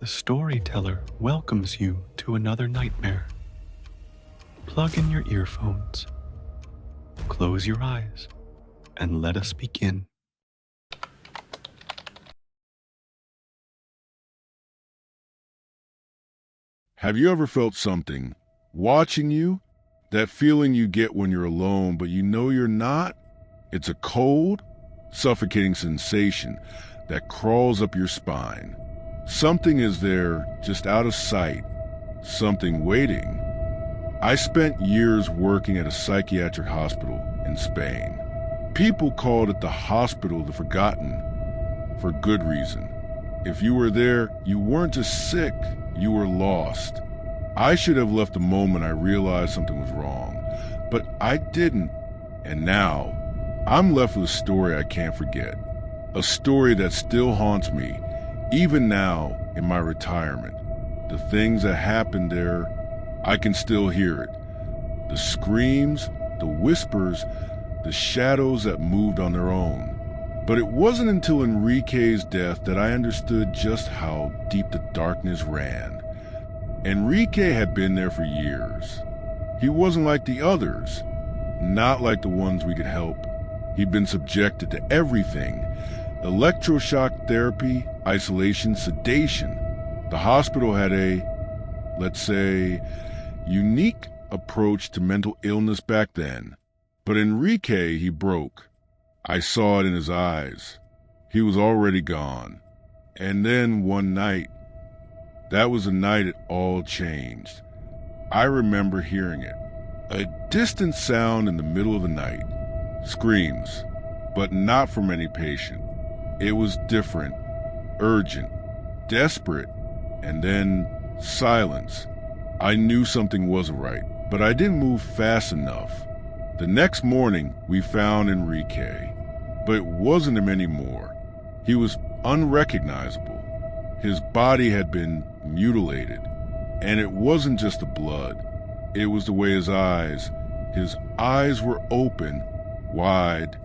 The storyteller welcomes you to another nightmare. Plug in your earphones, close your eyes, and let us begin. Have you ever felt something watching you? That feeling you get when you're alone, but you know you're not? It's a cold, suffocating sensation that crawls up your spine. Something is there, just out of sight. Something waiting. I spent years working at a psychiatric hospital in Spain. People called it the Hospital of the Forgotten, for good reason. If you were there, you weren't just sick, you were lost. I should have left the moment I realized something was wrong, but I didn't. And now, I'm left with a story I can't forget. A story that still haunts me, even now in my retirement. The things that happened there, I can still hear it. The screams, the whispers, the shadows that moved on their own. But it wasn't until Enrique's death that I understood just how deep the darkness ran. Enrique had been there for years. He wasn't like the others, not like the ones we could help. He'd been subjected to everything: electroshock therapy, isolation, sedation. The hospital had a, let's say, unique approach to mental illness back then. But Enrique, he broke. I saw it in his eyes. He was already gone. And then one night, that was the night it all changed. I remember hearing it. A distant sound in the middle of the night. Screams, but not from any patient. It was different, urgent, desperate, and then silence. I knew something wasn't right, but I didn't move fast enough. The next morning, we found Enrique, but it wasn't him anymore. He was unrecognizable. His body had been mutilated, and it wasn't just the blood. It was the way his eyes were open, wide,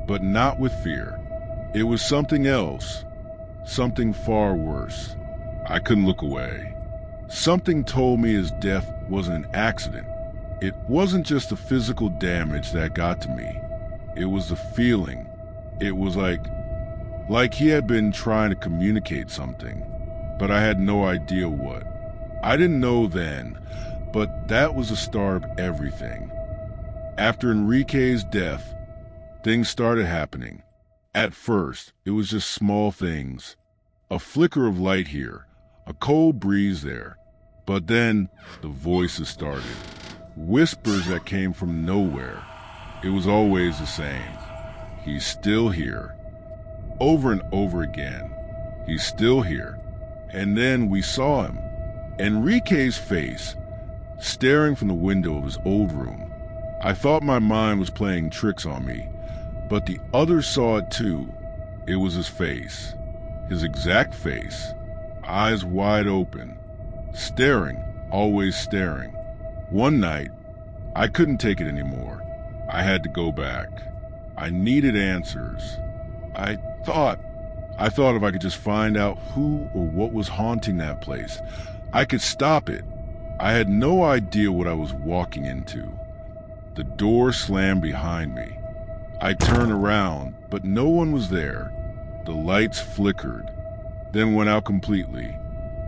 but not with fear. It was something else, something far worse. I couldn't look away. Something told me his death wasn't an accident. It wasn't just the physical damage that got to me. It was the feeling. It was like he had been trying to communicate something, but I had no idea what. I didn't know then, but that was the start of everything. After Enrique's death, things started happening. At first, it was just small things. A flicker of light here, a cold breeze there. But then the voices started. Whispers that came from nowhere. It was always the same. He's still here. Over and over again. He's still here. And then we saw him. Enrique's face, staring from the window of his old room. I thought my mind was playing tricks on me, but the others saw it too. It was his face. His exact face. Eyes wide open. Staring, always staring. One night, I couldn't take it anymore. I had to go back. I needed answers. I thought if I could just find out who or what was haunting that place, I could stop it. I had no idea what I was walking into. The door slammed behind me. I turned around, but no one was there. The lights flickered, then went out completely.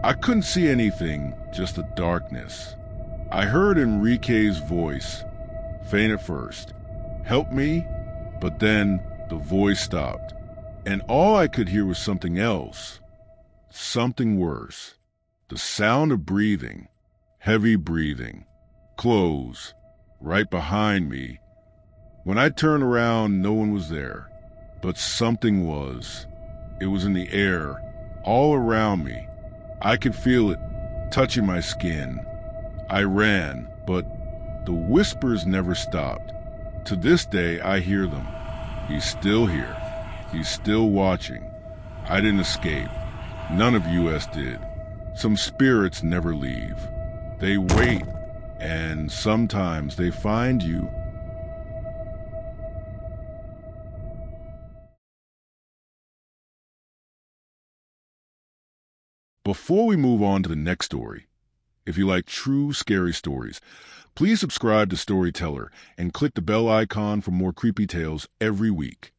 I couldn't see anything, just the darkness. I heard Enrique's voice, faint at first. Help me, but then the voice stopped. And all I could hear was something else. Something worse. The sound of breathing. Heavy breathing. Close. Right behind me. When I turned around, no one was there. But something was. It was in the air, all around me. I could feel it, touching my skin. I ran, but the whispers never stopped. To this day, I hear them. He's still here. He's still watching. I didn't escape. None of US did. Some spirits never leave. They wait, and sometimes they find you. Before we move on to the next story, if you like true scary stories, please subscribe to Storyteller and click the bell icon for more creepy tales every week.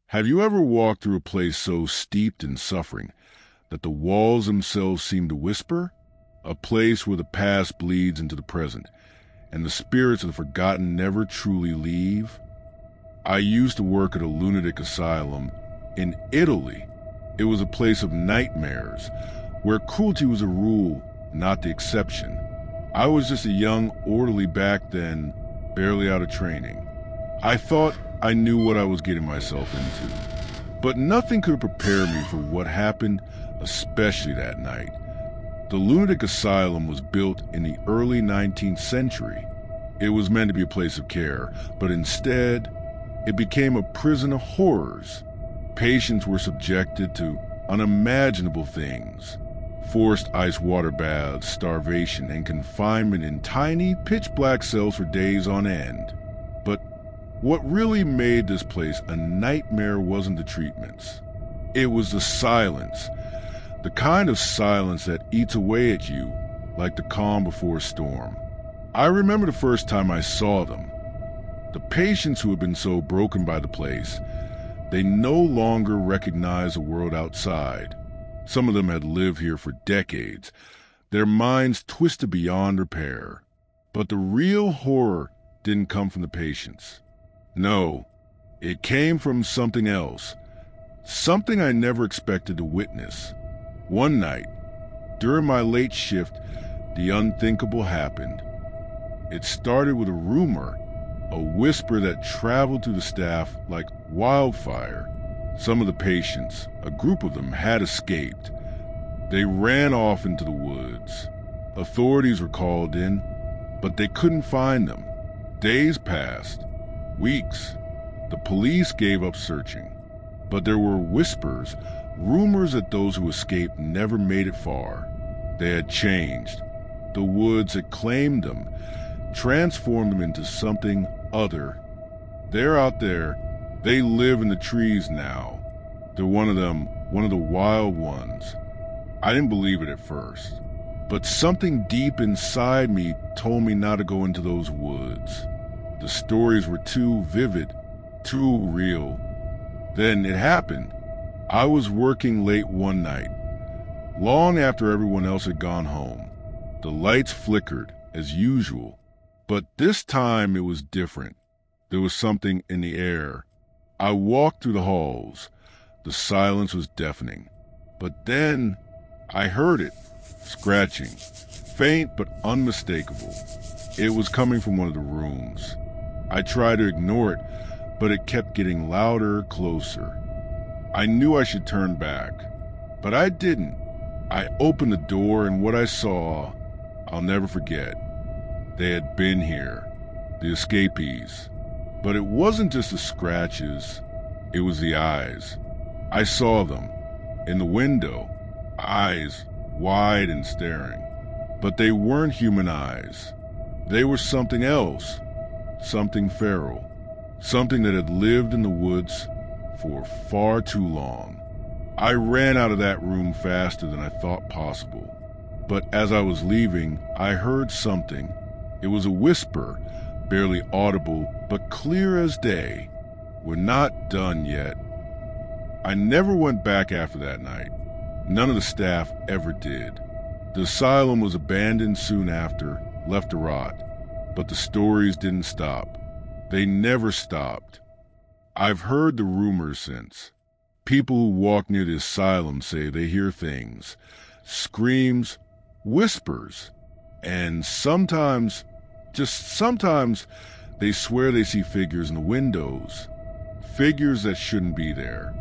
Have you ever walked through a place so steeped in suffering that the walls themselves seem to whisper? A place where the past bleeds into the present, and the spirits of the forgotten never truly leave? I used to work at a lunatic asylum in Italy. It was a place of nightmares, where cruelty was a rule, not the exception. I was just a young orderly back then, barely out of training. I thought I knew what I was getting myself into, but nothing could prepare me for what happened, especially that night. The lunatic asylum was built in the early 19th century. It was meant to be a place of care, but instead, it became a prison of horrors. Patients were subjected to unimaginable things: forced ice water baths, starvation, and confinement in tiny, pitch-black cells for days on end. But what really made this place a nightmare wasn't the treatments. It was the silence. The kind of silence that eats away at you like the calm before a storm. I remember the first time I saw them. The patients who had been so broken by the place, they no longer recognized the world outside. Some of them had lived here for decades, their minds twisted beyond repair. But the real horror didn't come from the patients. No, it came from something else, something I never expected to witness. One night, during my late shift, the unthinkable happened. It started with a rumor, a whisper that traveled through the staff like wildfire. Some of the patients, a group of them, had escaped. They ran off into the woods. Authorities were called in, but they couldn't find them. Days passed, weeks. The police gave up searching, but there were whispers, rumors that those who escaped never made it far. They had changed. The woods had claimed them, transformed them into something other. They're out there. They live in the trees now. They're one of them, one of the wild ones. I didn't believe it at first, but something deep inside me told me not to go into those woods. The stories were too vivid, too real. Then it happened. I was working late one night, long after everyone else had gone home. The lights flickered, as usual, but this time it was different. There was something in the air. I walked through the halls. The silence was deafening. But then I heard it, scratching, faint but unmistakable. It was coming from one of the rooms. I tried to ignore it, but it kept getting louder, closer. I knew I should turn back, but I didn't. I opened the door, and what I saw, I'll never forget. They had been here, the escapees. But it wasn't just the scratches, it was the eyes. I saw them, in the window, eyes wide and staring. But they weren't human eyes. They were something else, something feral, something that had lived in the woods for far too long. I ran out of that room faster than I thought possible. But as I was leaving, I heard something. It was a whisper, barely audible, but clear as day. We're not done yet. I never went back after that night. None of the staff ever did. The asylum was abandoned soon after, left to rot. But the stories didn't stop. They never stopped. I've heard the rumors since. People who walk near the asylum say they hear things, screams, whispers, and sometimes, just sometimes, they swear they see figures in the windows. Figures that shouldn't be there,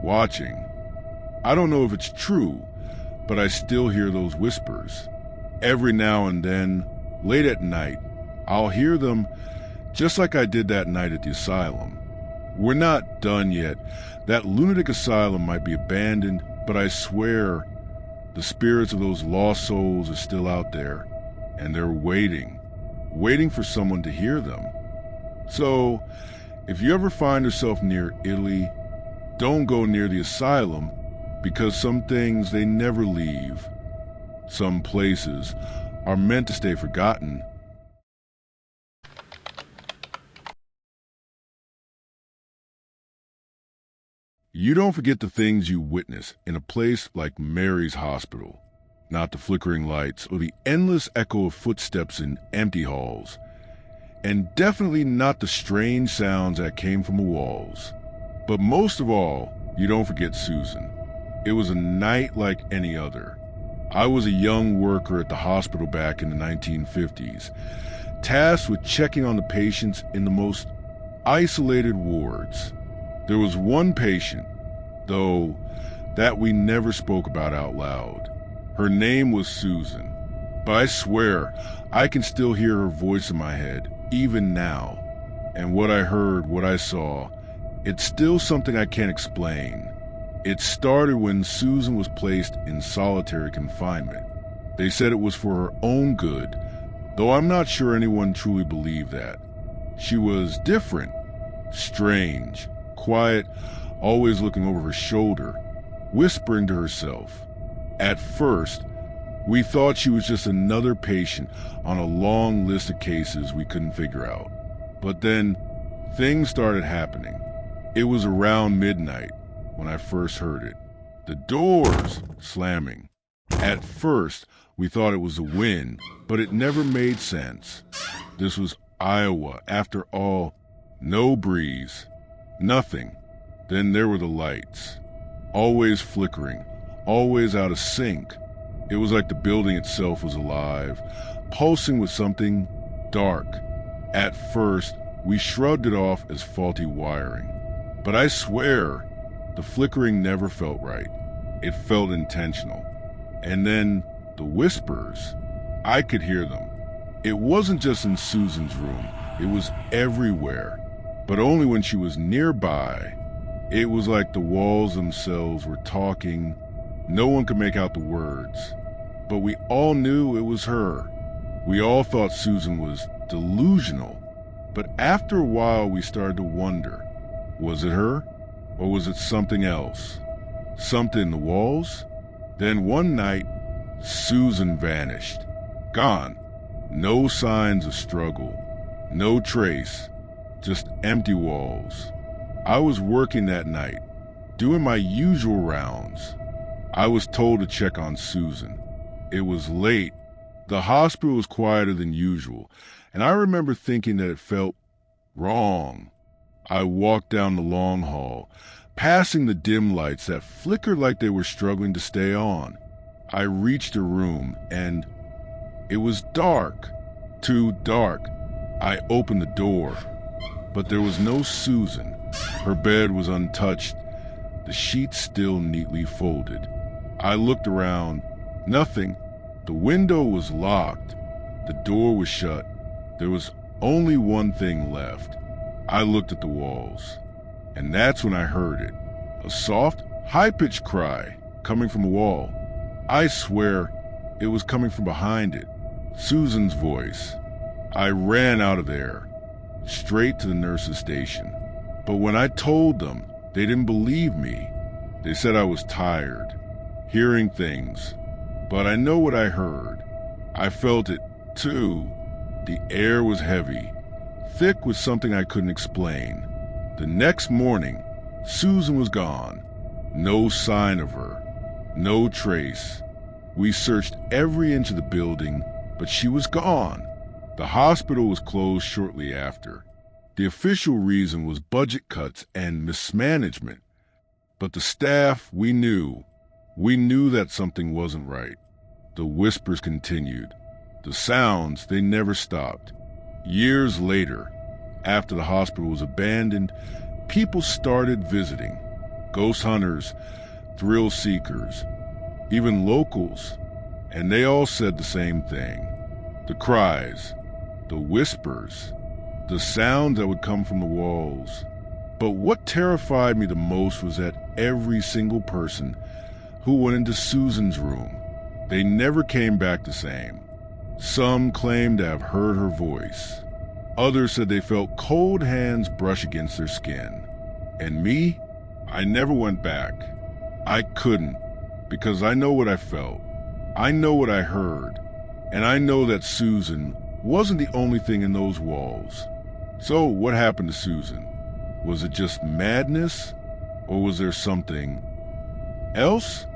watching. I don't know if it's true, but I still hear those whispers. Every now and then, late at night, I'll hear them just like I did that night at the asylum. We're not done yet. That lunatic asylum might be abandoned, but I swear the spirits of those lost souls are still out there, and they're waiting for someone to hear them. So, if you ever find yourself near Italy, don't go near the asylum, because some things, they never leave. Some places are meant to stay forgotten. You don't forget the things you witness in a place like Mary's Hospital, not the flickering lights or the endless echo of footsteps in empty halls, and definitely not the strange sounds that came from the walls. But most of all, you don't forget Susan. It was a night like any other. I was a young worker at the hospital back in the 1950s, tasked with checking on the patients in the most isolated wards. There was one patient, though, that we never spoke about out loud. Her name was Susan, but I swear I can still hear her voice in my head, even now. And what I heard, what I saw, it's still something I can't explain. It started when Susan was placed in solitary confinement. They said it was for her own good, though I'm not sure anyone truly believed that. She was different, strange, quiet, always looking over her shoulder, whispering to herself. At first, we thought she was just another patient on a long list of cases we couldn't figure out. But then, things started happening. It was around midnight when I first heard it. The doors slamming. At first, we thought it was the wind, but it never made sense. This was Iowa, after all. No breeze. Nothing. Then there were the lights. Always flickering. Always out of sync. It was like the building itself was alive, pulsing with something dark. At first, we shrugged it off as faulty wiring. But I swear, the flickering never felt right. It felt intentional. And then, the whispers. I could hear them. It wasn't just in Susan's room. It was everywhere. But only when she was nearby. It was like the walls themselves were talking. No one could make out the words. But we all knew it was her. We all thought Susan was delusional. But after a while, we started to wonder. Was it her? Or was it something else? Something in the walls? Then one night, Susan vanished. Gone. No signs of struggle. No trace. Just empty walls. I was working that night, doing my usual rounds. I was told to check on Susan. It was late. The hospital was quieter than usual, and I remember thinking that it felt wrong. I walked down the long hall, passing the dim lights that flickered like they were struggling to stay on. I reached a room, and it was dark. Too dark. I opened the door, but there was no Susan. Her bed was untouched, the sheets still neatly folded. I looked around. Nothing. The window was locked. The door was shut. There was only one thing left. I looked at the walls, and that's when I heard it. A soft, high-pitched cry coming from the wall. I swear it was coming from behind it. Susan's voice. I ran out of there, straight to the nurse's station. But when I told them, they didn't believe me. They said I was tired, hearing things. But I know what I heard. I felt it, too. The air was heavy, thick with something I couldn't explain. The next morning, Susan was gone. No sign of her. No trace. We searched every inch of the building, but she was gone. The hospital was closed shortly after. The official reason was budget cuts and mismanagement. But the staff, we knew that something wasn't right. The whispers continued. The sounds, they never stopped. Years later, after the hospital was abandoned, people started visiting. Ghost hunters, thrill seekers, even locals. And they all said the same thing. The cries, the whispers, the sounds that would come from the walls. But what terrified me the most was that every single person who went into Susan's room, they never came back the same. Some claimed to have heard her voice. Others said they felt cold hands brush against their skin. And me, I never went back. I couldn't, because I know what I felt. I know what I heard. And I know that Susan wasn't the only thing in those walls. So what happened to Susan? Was it just madness? Or was there something else?